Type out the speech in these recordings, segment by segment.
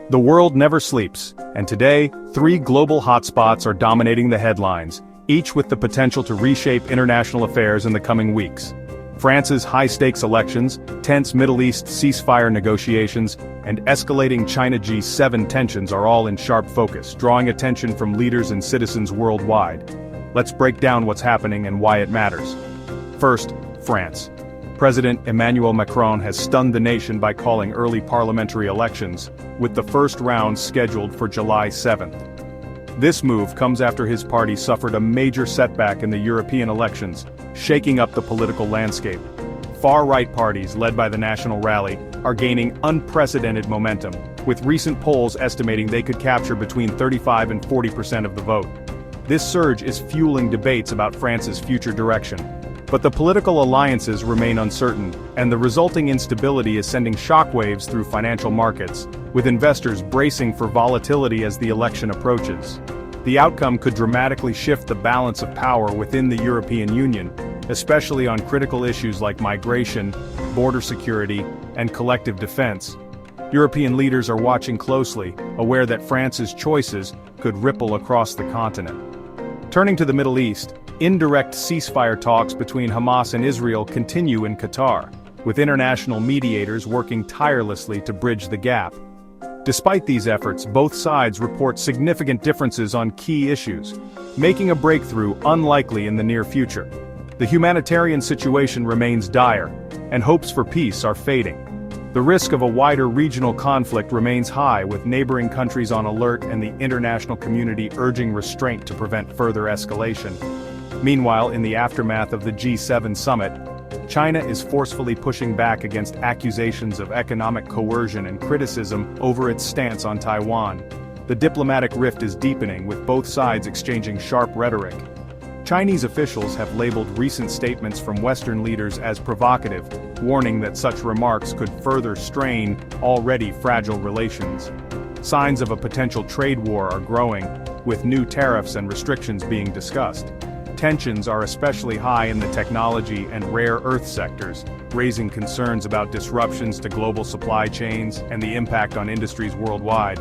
The world never sleeps, and today, three global hotspots are dominating the headlines, each with the potential to reshape international affairs in the coming weeks. France's high-stakes elections, tense Middle East ceasefire negotiations, and escalating China G7 tensions are all in sharp focus, drawing attention from leaders and citizens worldwide. Let's break down what's happening and why it matters. First, France. President Emmanuel Macron has stunned the nation by calling early parliamentary elections, with the first round scheduled for July 7th. This move comes after his party suffered a major setback in the European elections, shaking up the political landscape. Far-right parties led by the National Rally are gaining unprecedented momentum, with recent polls estimating they could capture between 35 and 40% of the vote. This surge is fueling debates about France's future direction. But the political alliances remain uncertain, and the resulting instability is sending shockwaves through financial markets, with investors bracing for volatility as the election approaches. The outcome could dramatically shift the balance of power within the European Union, especially on critical issues like migration, border security, and collective defense. European leaders are watching closely, aware that France's choices could ripple across the continent. Turning to the Middle East, indirect ceasefire talks between Hamas and Israel continue in Qatar, with international mediators working tirelessly to bridge the gap. Despite these efforts, both sides report significant differences on key issues, making a breakthrough unlikely in the near future. The humanitarian situation remains dire, and hopes for peace are fading. The risk of a wider regional conflict remains high, with neighboring countries on alert and the international community urging restraint to prevent further escalation. Meanwhile, in the aftermath of the G7 summit, China is forcefully pushing back against accusations of economic coercion and criticism over its stance on Taiwan. The diplomatic rift is deepening, with both sides exchanging sharp rhetoric. Chinese officials have labeled recent statements from Western leaders as provocative, warning that such remarks could further strain already fragile relations. Signs of a potential trade war are growing, with new tariffs and restrictions being discussed. Tensions are especially high in the technology and rare earth sectors, raising concerns about disruptions to global supply chains and the impact on industries worldwide.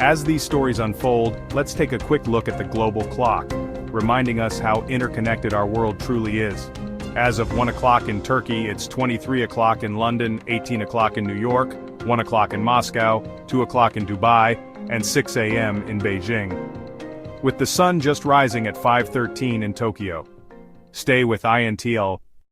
As these stories unfold, let's take a quick look at the global clock, reminding us how interconnected our world truly is. As of 1 o'clock in Turkey, it's 23 o'clock in London, 18 o'clock in New York, 1 o'clock in Moscow, 2 o'clock in Dubai, and 6 a.m. in Beijing. With the sun just rising at 5:13 in Tokyo. Stay with INTL